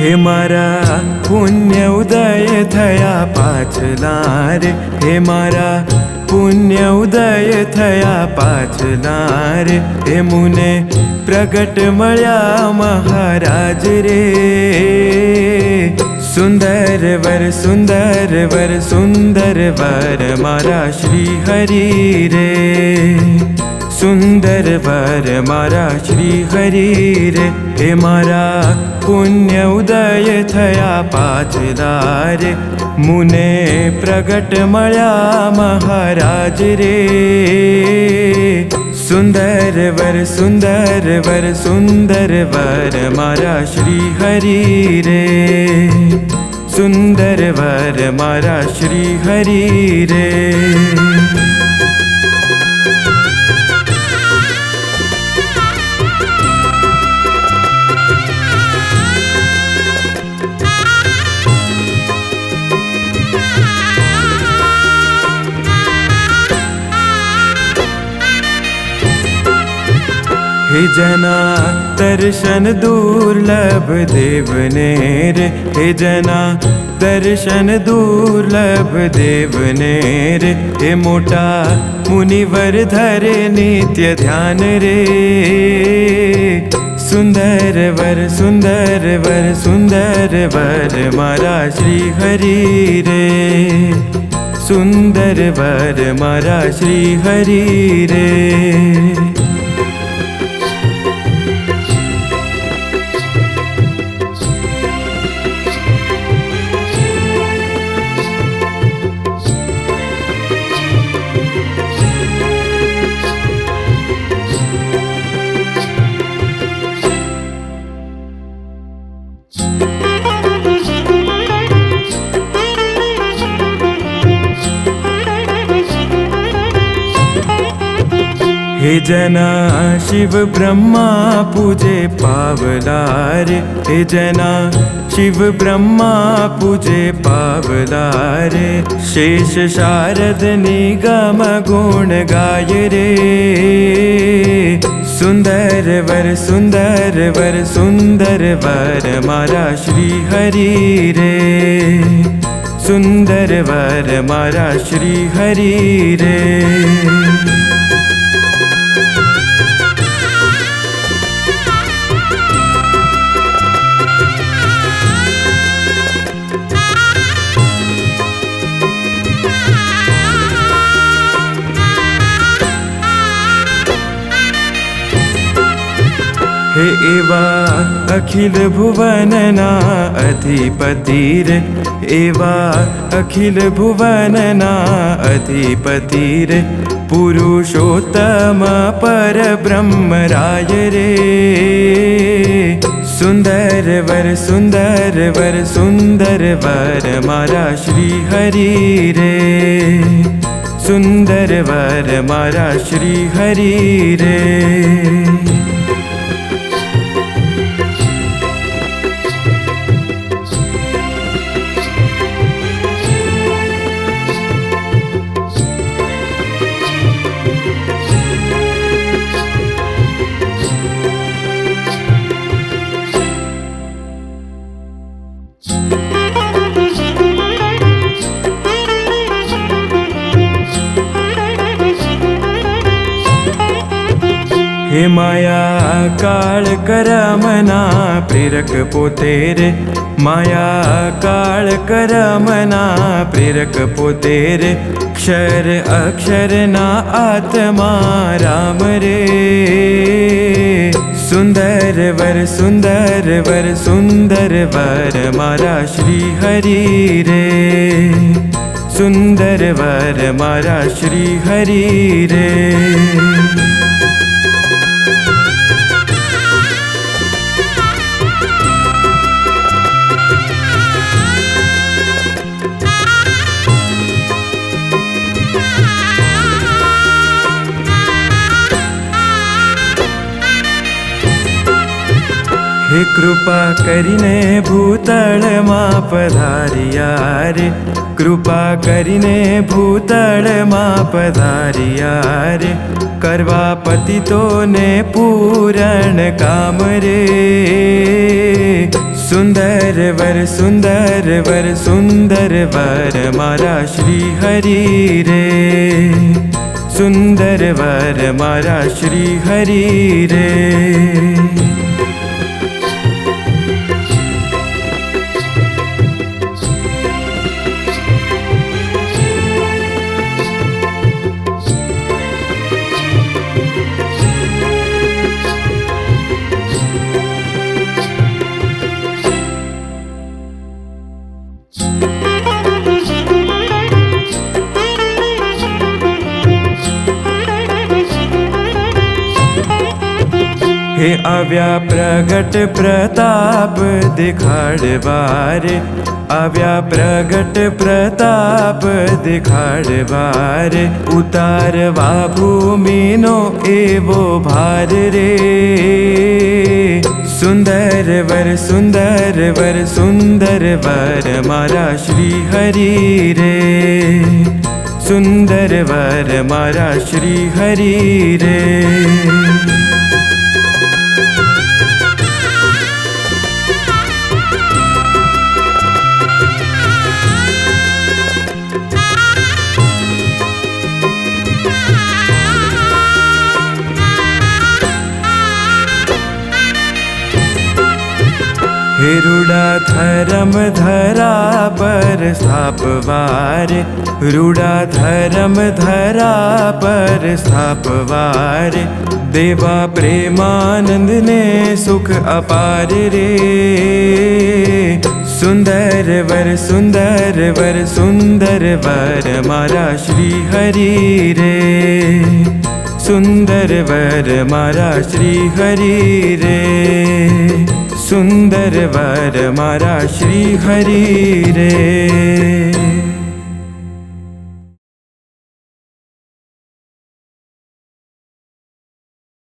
हे मारा पुण्य उदय थया पाछला रे, हे मारा पुण्य उदय थया पाछला रे, हे मुने प्रगट मळ्या महाराज रे। सुंदर वर सुंदर वर सुंदर वर मारा श्री हरि रे। सुंदर वर मारा श्री हरि रे। हे मारा पुण्य उदय थया पाछला रे, मुने प्रगट मळ्या महाराज रे। सुंदर वर सुंदर वर सुंदर वर मारा श्री हरि रे। सुंदर वर मारा श्री हरि रे। हे जना दर्शन दुर्लभ देवने रे, हे जना दर्शन दुर्लभ देवने रे। हे मोटा मुनिवर धरे नित्य ध्यान रे। सुंदर वर सुंदर वर सुंदर वर मारा श्री हरि रे। सुंदर वर मारा श्री हरि रे। हे जना शिव ब्रह्मा पूजे पावला रे, हे जना शिव ब्रह्मा पूजे पावला रे। शेष शारद निगम गुण गाय रे। सुंदर वर सुंदर वर सुंदर वर मारा श्री हरि रे। सुंदर वर मारा श्री हरि रे। हे एवा अखिल भुवनना अधिपति रे। एवा अखिल भुवनना अधिपति रे। पुरुषोत्तम पर ब्रह्म राय रे। सुंदर वर सुंदर वर सुंदर वर मारा श्री हरि रे। सुंदर वर मारा श्री हरि रे। हे माया काळ करमना प्रेरक पोते रे। माया काळ करमना प्रेरक पोते रे। क्षर अक्षर ना आत्मा राम रे। सुंदर वर सुंदर वर सुंदर वर मारा श्री हरि रे। सुंदर वर मारा श्री हरि रे। हे હે કૃપા કરીને ભૂતળમાં પધાર્યા રે, કૃપા કરીને ભૂતળમાં પધાર્યા રે, કરવા પતિતોને પૂરણ કામ રે. સુંદર વર સુંદર વર સુંદર વર મારા શ્રી હરિ રે, સુંદર વર મારા શ્રી હરિ રે. હે આવ્યા પ્રગટ પ્રતાપ દેખાડવા રે, આવ્યા પ્રગટ પ્રતાપ દેખાડવા રે, ઉતારવા ભૂમિનો એવો ભાર રે. સુંદર વર સુંદર વર સુંદર વર મારા શ્રી હરિ રે, સુંદર વર મારા શ્રી હરિ રે. હે રૂડા ધરમ ધરા પર સ્થાપવા રે, રૂડા ધરમ ધરા પર સ્થાપવા રે, દેવા પ્રેમાનંદને સુખ અપાર રે. સુંદર વર સુંદર વર સુંદર વર મારા શ્રી હરિ રે, સુંદર વર મારા શ્રી હરિ રે, સુંદર વર મારા શ્રી હરિ રે.